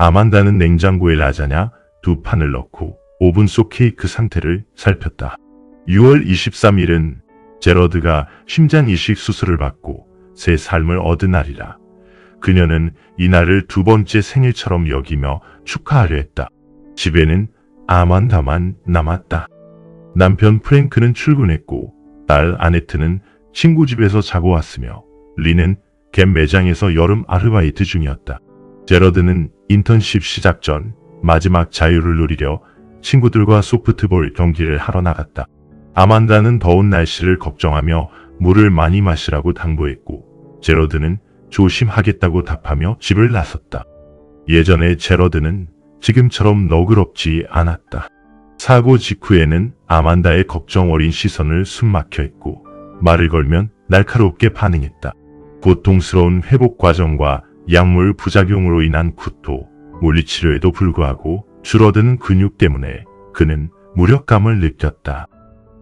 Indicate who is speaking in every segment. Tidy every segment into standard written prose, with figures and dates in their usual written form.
Speaker 1: 아만다는 냉장고에 라자냐 2판을 넣고 오븐 속 케이크 상태를 살폈다. 6월 23일은 제러드가 심장 이식 수술을 받고 새 삶을 얻은 날이라 그녀는 이날을 두 번째 생일처럼 여기며 축하하려 했다. 집에는 아만다만 남았다. 남편 프랭크는 출근했고 딸 아네트는 친구 집에서 자고 왔으며 리는 갬 매장에서 여름 아르바이트 중이었다. 제러드는 인턴십 시작 전 마지막 자유를 누리려 친구들과 소프트볼 경기를 하러 나갔다. 아만다는 더운 날씨를 걱정하며 물을 많이 마시라고 당부했고 제러드는 조심하겠다고 답하며 집을 나섰다. 예전에 제러드는 지금처럼 너그럽지 않았다. 사고 직후에는 아만다의 걱정 어린 시선을 숨막혀 했고 말을 걸면 날카롭게 반응했다. 고통스러운 회복 과정과 약물 부작용으로 인한 구토, 물리치료에도 불구하고 줄어드는 근육 때문에 그는 무력감을 느꼈다.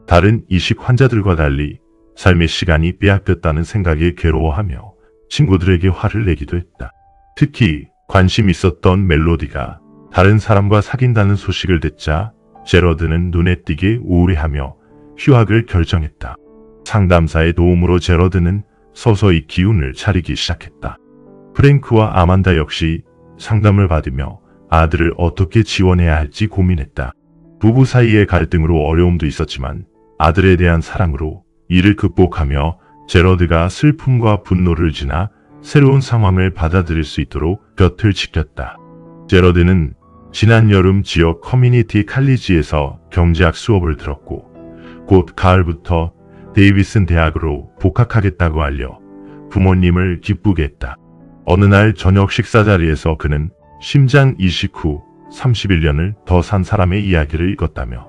Speaker 1: 다른 이식 환자들과 달리 삶의 시간이 빼앗겼다는 생각에 괴로워하며 친구들에게 화를 내기도 했다. 특히 관심 있었던 멜로디가 다른 사람과 사귄다는 소식을 듣자 제러드는 눈에 띄게 우울해하며 휴학을 결정했다. 상담사의 도움으로 제러드는 서서히 기운을 차리기 시작했다. 프랭크와 아만다 역시 상담을 받으며 아들을 어떻게 지원해야 할지 고민했다. 부부 사이의 갈등으로 어려움도 있었지만 아들에 대한 사랑으로 이를 극복하며 제러드가 슬픔과 분노를 지나 새로운 상황을 받아들일 수 있도록 곁을 지켰다. 제러드는 지난 여름 지역 커뮤니티 칼리지에서 경제학 수업을 들었고 곧 가을부터 데이비슨 대학으로 복학하겠다고 알려 부모님을 기쁘게 했다. 어느 날 저녁 식사 자리에서 그는 심장 이식 후 31년을 더 산 사람의 이야기를 읽었다며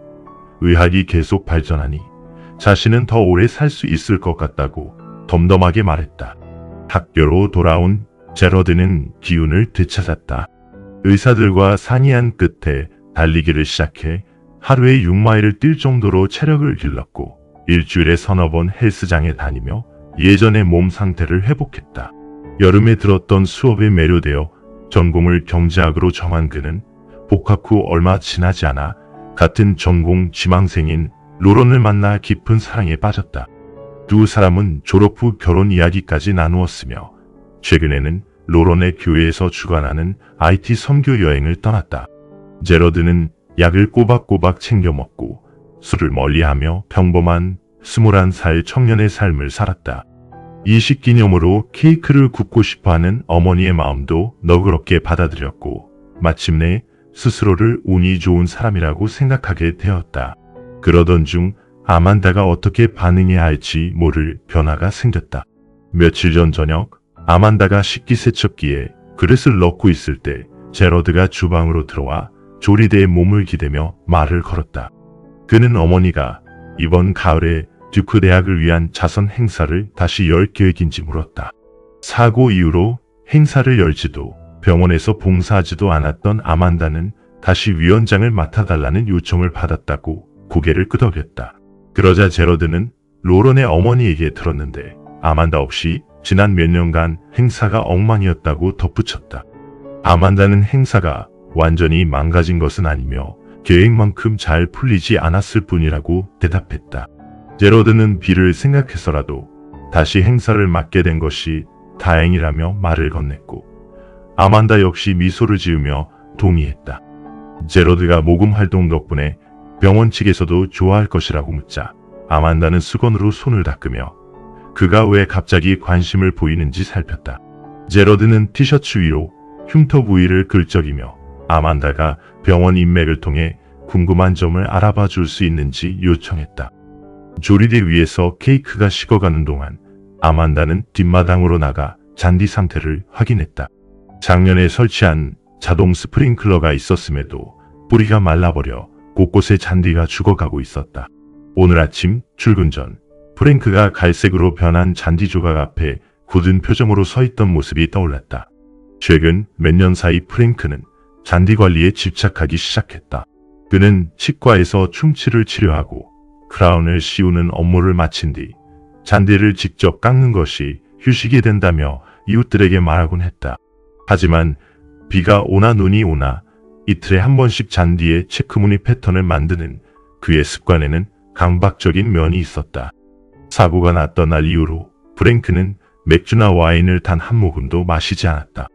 Speaker 1: 의학이 계속 발전하니 자신은 더 오래 살 수 있을 것 같다고 덤덤하게 말했다. 학교로 돌아온 제러드는 기운을 되찾았다. 의사들과 상의한 끝에 달리기를 시작해 하루에 6마일을 뛸 정도로 체력을 길렀고 일주일에 서너 번 헬스장에 다니며 예전의 몸 상태를 회복했다. 여름에 들었던 수업에 매료되어 전공을 경제학으로 정한 그는 복학 후 얼마 지나지 않아 같은 전공 지망생인 로런을 만나 깊은 사랑에 빠졌다. 두 사람은 졸업 후 결혼 이야기까지 나누었으며 최근에는 로런의 교회에서 주관하는 IT 선교 여행을 떠났다. 제러드는 약을 꼬박꼬박 챙겨 먹고 술을 멀리하며 평범한 21살 청년의 삶을 살았다. 이식 기념으로 케이크를 굽고 싶어하는 어머니의 마음도 너그럽게 받아들였고 마침내 스스로를 운이 좋은 사람이라고 생각하게 되었다. 그러던 중 아만다가 어떻게 반응해야 할지 모를 변화가 생겼다. 며칠 전 저녁 아만다가 식기세척기에 그릇을 넣고 있을 때 제러드가 주방으로 들어와 조리대에 몸을 기대며 말을 걸었다. 그는 어머니가 이번 가을에 듀크 대학을 위한 자선 행사를 다시 열 계획인지 물었다. 사고 이후로 행사를 열지도 병원에서 봉사하지도 않았던 아만다는 다시 위원장을 맡아달라는 요청을 받았다고 고개를 끄덕였다. 그러자 제러드는 로런의 어머니에게 들었는데 아만다 없이 지난 몇 년간 행사가 엉망이었다고 덧붙였다. 아만다는 행사가 완전히 망가진 것은 아니며 계획만큼 잘 풀리지 않았을 뿐이라고 대답했다. 제러드는 비를 생각해서라도 다시 행사를 맡게 된 것이 다행이라며 말을 건넸고 아만다 역시 미소를 지으며 동의했다. 제러드가 모금 활동 덕분에 병원 측에서도 좋아할 것이라고 묻자 아만다는 수건으로 손을 닦으며 그가 왜 갑자기 관심을 보이는지 살폈다. 제러드는 티셔츠 위로 흉터 부위를 긁적이며 아만다가 병원 인맥을 통해 궁금한 점을 알아봐 줄 수 있는지 요청했다. 조리대 위에서 케이크가 식어가는 동안 아만다는 뒷마당으로 나가 잔디 상태를 확인했다. 작년에 설치한 자동 스프링클러가 있었음에도 뿌리가 말라버려 곳곳에 잔디가 죽어가고 있었다. 오늘 아침 출근 전 프랭크가 갈색으로 변한 잔디 조각 앞에 굳은 표정으로 서 있던 모습이 떠올랐다. 최근 몇 년 사이 프랭크는 잔디 관리에 집착하기 시작했다. 그는 치과에서 충치를 치료하고 크라운을 씌우는 업무를 마친 뒤 잔디를 직접 깎는 것이 휴식이 된다며 이웃들에게 말하곤 했다. 하지만 비가 오나 눈이 오나 이틀에 한 번씩 잔디에 체크무늬 패턴을 만드는 그의 습관에는 강박적인 면이 있었다. 사고가 났던 날 이후로 프랭크는 맥주나 와인을 단 한 모금도 마시지 않았다.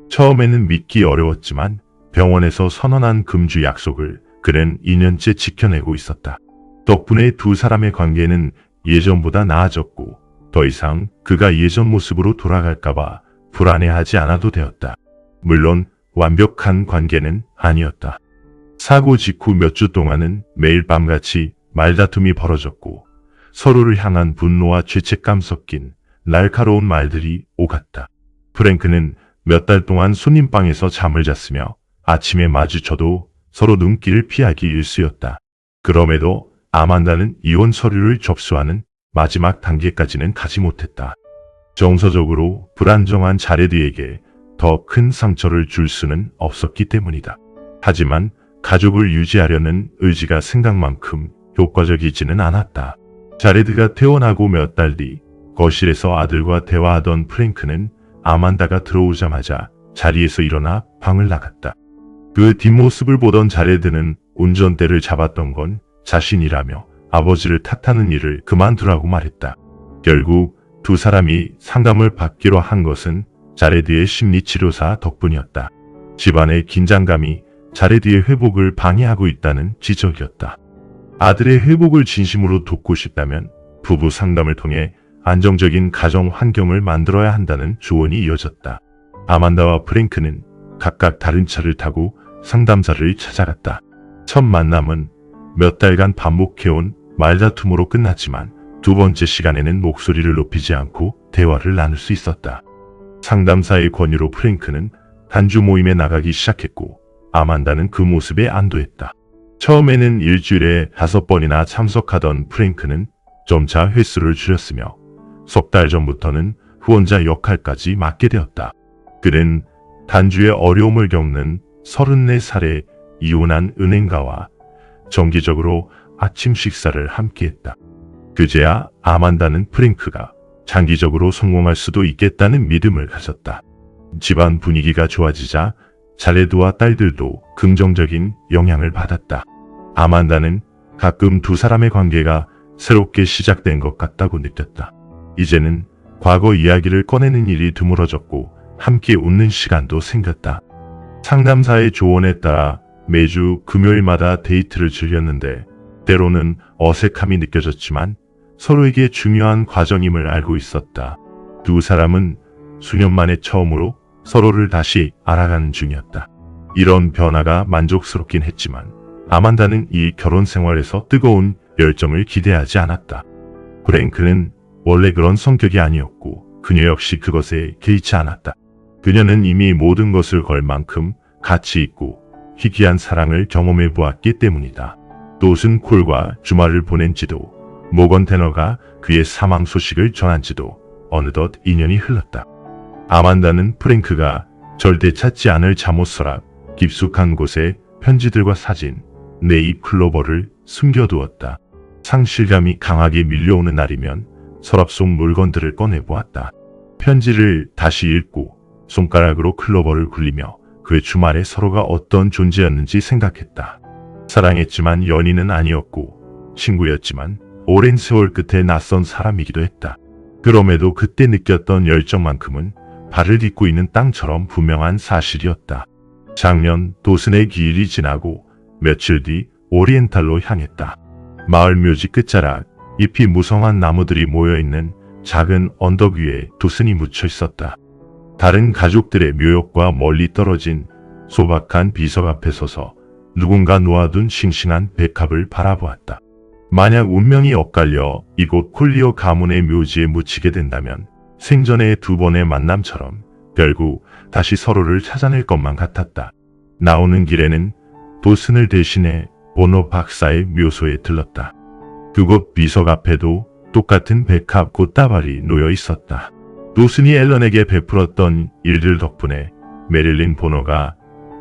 Speaker 1: 처음에는 믿기 어려웠지만 병원에서 선언한 금주 약속을 그는 2년째 지켜내고 있었다. 덕분에 두 사람의 관계는 예전보다 나아졌고 더 이상 그가 예전 모습으로 돌아갈까봐 불안해하지 않아도 되었다. 물론 완벽한 관계는 아니었다. 사고 직후 몇 주 동안은 매일 밤같이 말다툼이 벌어졌고 서로를 향한 분노와 죄책감 섞인 날카로운 말들이 오갔다. 프랭크는 몇 달 동안 손님방에서 잠을 잤으며 아침에 마주쳐도 서로 눈길을 피하기 일쑤였다. 그럼에도 아만다는 이혼 서류를 접수하는 마지막 단계까지는 가지 못했다. 정서적으로 불안정한 자레드에게 더 큰 상처를 줄 수는 없었기 때문이다. 하지만 가족을 유지하려는 의지가 생각만큼 효과적이지는 않았다. 자레드가 퇴원하고 몇 달 뒤 거실에서 아들과 대화하던 프랭크는 아만다가 들어오자마자 자리에서 일어나 방을 나갔다. 그 뒷모습을 보던 자레드는 운전대를 잡았던 건 자신이라며 아버지를 탓하는 일을 그만두라고 말했다. 결국 두 사람이 상담을 받기로 한 것은 자레드의 심리치료사 덕분이었다. 집안의 긴장감이 자레드의 회복을 방해하고 있다는 지적이었다. 아들의 회복을 진심으로 돕고 싶다면 부부 상담을 통해 안정적인 가정 환경을 만들어야 한다는 조언이 이어졌다. 아만다와 프랭크는 각각 다른 차를 타고 상담사를 찾아갔다. 첫 만남은 몇 달간 반복해온 말다툼으로 끝났지만 두 번째 시간에는 목소리를 높이지 않고 대화를 나눌 수 있었다. 상담사의 권유로 프랭크는 단주 모임에 나가기 시작했고 아만다는 그 모습에 안도했다. 처음에는 일주일에 5번이나 참석하던 프랭크는 점차 횟수를 줄였으며 석 달 전부터는 후원자 역할까지 맡게 되었다. 그는 단주의 어려움을 겪는 34살의 이혼한 은행가와 정기적으로 아침 식사를 함께했다. 그제야 아만다는 프랭크가 장기적으로 성공할 수도 있겠다는 믿음을 가졌다. 집안 분위기가 좋아지자 자레드와 딸들도 긍정적인 영향을 받았다. 아만다는 가끔 두 사람의 관계가 새롭게 시작된 것 같다고 느꼈다. 이제는 과거 이야기를 꺼내는 일이 드물어졌고 함께 웃는 시간도 생겼다. 상담사의 조언에 따라 매주 금요일마다 데이트를 즐겼는데 때로는 어색함이 느껴졌지만 서로에게 중요한 과정임을 알고 있었다. 두 사람은 수년 만에 처음으로 서로를 다시 알아가는 중이었다. 이런 변화가 만족스럽긴 했지만 아만다는 이 결혼 생활에서 뜨거운 열정을 기대하지 않았다. 프랭크는 원래 그런 성격이 아니었고 그녀 역시 그것에 개의치 않았다. 그녀는 이미 모든 것을 걸 만큼 가치 있고 희귀한 사랑을 경험해 보았기 때문이다. 도슨 콜과 주말을 보낸 지도 모건 테너가 그의 사망 소식을 전한 지도 어느덧 2년이 흘렀다. 아만다는 프랭크가 절대 찾지 않을 잠옷 서랍 깊숙한 곳에 편지들과 사진, 네잎 클로버를 숨겨두었다. 상실감이 강하게 밀려오는 날이면 서랍 속 물건들을 꺼내보았다. 편지를 다시 읽고 손가락으로 클로버를 굴리며 그 주말에 서로가 어떤 존재였는지 생각했다. 사랑했지만 연인은 아니었고 친구였지만 오랜 세월 끝에 낯선 사람이기도 했다. 그럼에도 그때 느꼈던 열정만큼은 발을 딛고 있는 땅처럼 분명한 사실이었다. 작년 도슨의 기일이 지나고 며칠 뒤 오리엔탈로 향했다. 마을 묘지 끝자락 잎이 무성한 나무들이 모여있는 작은 언덕 위에 도슨이 묻혀 있었다. 다른 가족들의 묘역과 멀리 떨어진 소박한 비석 앞에 서서 누군가 놓아둔 싱싱한 백합을 바라보았다. 만약 운명이 엇갈려 이곳 콜리오 가문의 묘지에 묻히게 된다면 생전의 두 번의 만남처럼 결국 다시 서로를 찾아낼 것만 같았다. 나오는 길에는 도슨을 대신해 보노 박사의 묘소에 들렀다. 그곳 비석 앞에도 똑같은 백합 꽃다발이 놓여 있었다. 도슨이 앨런에게 베풀었던 일들 덕분에 메릴린 보노가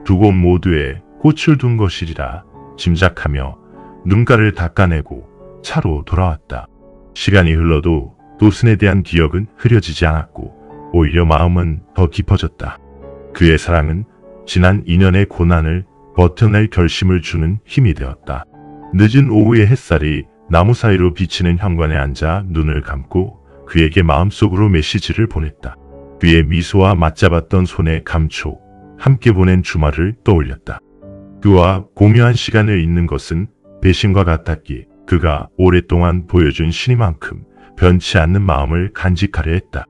Speaker 1: 두 곳 모두에 꽃을 둔 것이리라 짐작하며 눈가를 닦아내고 차로 돌아왔다. 시간이 흘러도 도슨에 대한 기억은 흐려지지 않았고 오히려 마음은 더 깊어졌다. 그의 사랑은 지난 2년의 고난을 버텨낼 결심을 주는 힘이 되었다. 늦은 오후의 햇살이 나무 사이로 비치는 현관에 앉아 눈을 감고 그에게 마음속으로 메시지를 보냈다. 그의 미소와 맞잡았던 손의 감촉, 함께 보낸 주말을 떠올렸다. 그와 공유한 시간을 잊는 것은 배신과 같았기에 그가 오랫동안 보여준 신의만큼 변치 않는 마음을 간직하려 했다.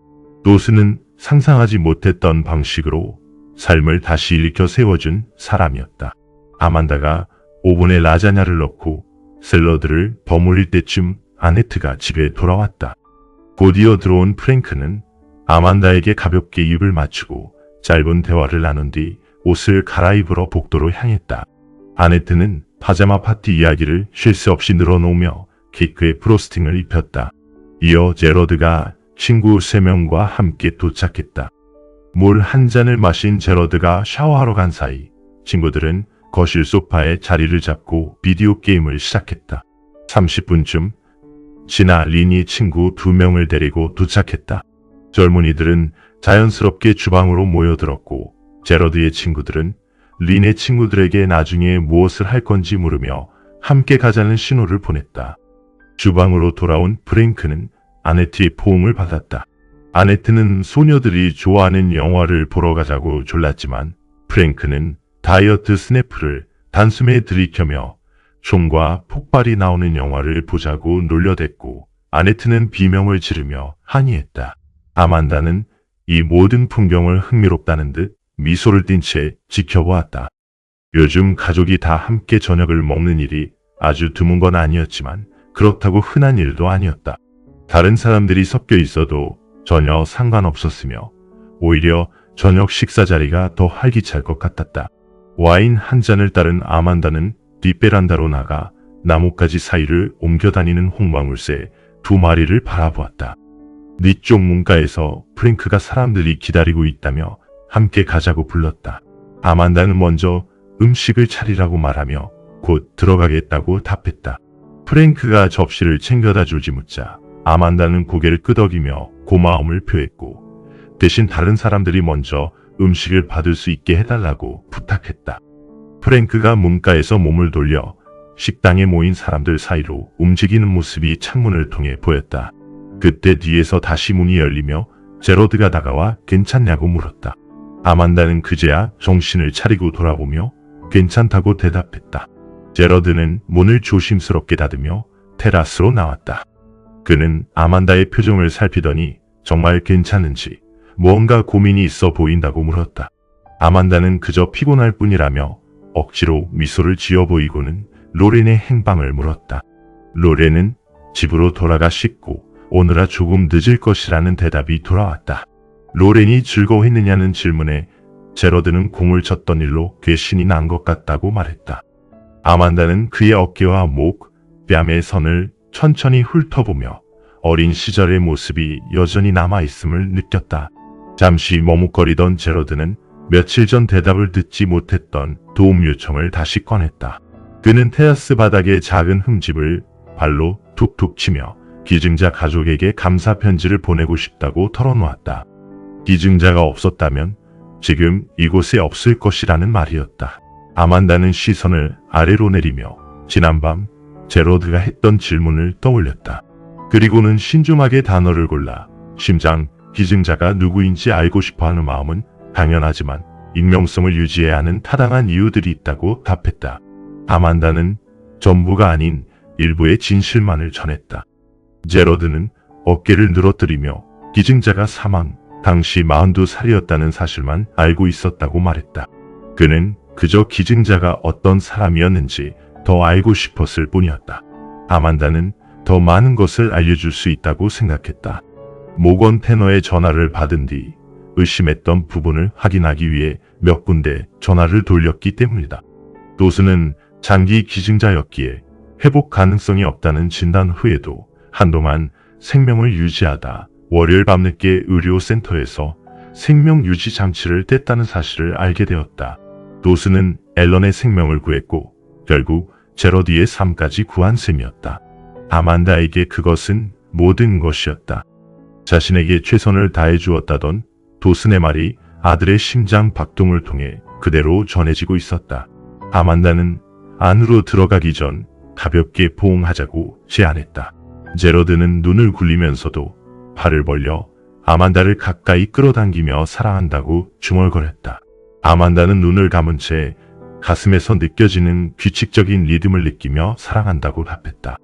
Speaker 1: 도스는 상상하지 못했던 방식으로 삶을 다시 일으켜 세워준 사람이었다. 아만다가 오븐에 라자냐를 넣고 샐러드를 버무릴 때쯤 아네트가 집에 돌아왔다. 곧이어 들어온 프랭크는 아만다에게 가볍게 입을 맞추고 짧은 대화를 나눈 뒤 옷을 갈아입으러 복도로 향했다. 아네트는 파자마 파티 이야기를 쉴 새 없이 늘어놓으며 케이크에 프로스팅을 입혔다. 이어 제러드가 친구 3명과 함께 도착했다. 물 한 잔을 마신 제러드가 샤워하러 간 사이 친구들은 거실 소파에 자리를 잡고 비디오 게임을 시작했다. 30분쯤 지나 린이 친구 2명을 데리고 도착했다. 젊은이들은 자연스럽게 주방으로 모여들었고 제러드의 친구들은 린의 친구들에게 나중에 무엇을 할 건지 물으며 함께 가자는 신호를 보냈다. 주방으로 돌아온 프랭크는 아네트의 포옹을 받았다. 아네트는 소녀들이 좋아하는 영화를 보러 가자고 졸랐지만 프랭크는 다이어트 스냅프를 단숨에 들이켜며 총과 폭발이 나오는 영화를 보자고 놀려댔고 아네트는 비명을 지르며 항의했다. 아만다는 이 모든 풍경을 흥미롭다는 듯 미소를 띤 채 지켜보았다. 요즘 가족이 다 함께 저녁을 먹는 일이 아주 드문 건 아니었지만 그렇다고 흔한 일도 아니었다. 다른 사람들이 섞여 있어도 전혀 상관없었으며 오히려 저녁 식사 자리가 더 활기찰 것 같았다. 와인 한 잔을 따른 아만다는 뒷베란다로 나가 나뭇가지 사이를 옮겨다니는 홍방울새 2마리를 바라보았다. 뒤쪽 문가에서 프랭크가 사람들이 기다리고 있다며 함께 가자고 불렀다. 아만다는 먼저 음식을 차리라고 말하며 곧 들어가겠다고 답했다. 프랭크가 접시를 챙겨다 주지 묻자 아만다는 고개를 끄덕이며 고마움을 표했고 대신 다른 사람들이 먼저 음식을 받을 수 있게 해달라고 부탁했다. 프랭크가 문가에서 몸을 돌려 식당에 모인 사람들 사이로 움직이는 모습이 창문을 통해 보였다. 그때 뒤에서 다시 문이 열리며 제러드가 다가와 괜찮냐고 물었다. 아만다는 그제야 정신을 차리고 돌아보며 괜찮다고 대답했다. 제러드는 문을 조심스럽게 닫으며 테라스로 나왔다. 그는 아만다의 표정을 살피더니 정말 괜찮은지 무언가 고민이 있어 보인다고 물었다. 아만다는 그저 피곤할 뿐이라며 억지로 미소를 지어 보이고는 로렌의 행방을 물었다. 로렌은 집으로 돌아가 씻고 오느라 조금 늦을 것이라는 대답이 돌아왔다. 로렌이 즐거워했느냐는 질문에 제러드는 공을 쳤던 일로 괘신이 난 것 같다고 말했다. 아만다는 그의 어깨와 목, 뺨의 선을 천천히 훑어보며 어린 시절의 모습이 여전히 남아있음을 느꼈다. 잠시 머뭇거리던 제러드는 며칠 전 대답을 듣지 못했던 도움 요청을 다시 꺼냈다. 그는 테라스 바닥에 작은 흠집을 발로 툭툭 치며 기증자 가족에게 감사 편지를 보내고 싶다고 털어놓았다. 기증자가 없었다면 지금 이곳에 없을 것이라는 말이었다. 아만다는 시선을 아래로 내리며 지난밤 제러드가 했던 질문을 떠올렸다. 그리고는 신중하게 단어를 골라 심장 기증자가 누구인지 알고 싶어하는 마음은 당연하지만 익명성을 유지해야 하는 타당한 이유들이 있다고 답했다. 아만다는 전부가 아닌 일부의 진실만을 전했다. 제러드는 어깨를 늘어뜨리며 기증자가 사망 당시 42살이었다는 사실만 알고 있었다고 말했다. 그는 그저 기증자가 어떤 사람이었는지 더 알고 싶었을 뿐이었다. 아만다는 더 많은 것을 알려줄 수 있다고 생각했다. 모건 테너의 전화를 받은 뒤 의심했던 부분을 확인하기 위해 몇 군데 전화를 돌렸기 때문이다. 도스는 장기 기증자였기에 회복 가능성이 없다는 진단 후에도 한동안 생명을 유지하다 월요일 밤늦게 의료센터에서 생명 유지 장치를 뗐다는 사실을 알게 되었다. 도스는 앨런의 생명을 구했고 결국 제러드의 삶까지 구한 셈이었다. 아만다에게 그것은 모든 것이었다. 자신에게 최선을 다해 주었다던 도슨의 말이 아들의 심장 박동을 통해 그대로 전해지고 있었다. 아만다는 안으로 들어가기 전 가볍게 포옹하자고 제안했다. 제러드는 눈을 굴리면서도 팔을 벌려 아만다를 가까이 끌어당기며 사랑한다고 중얼거렸다. 아만다는 눈을 감은 채 가슴에서 느껴지는 규칙적인 리듬을 느끼며 사랑한다고 답했다.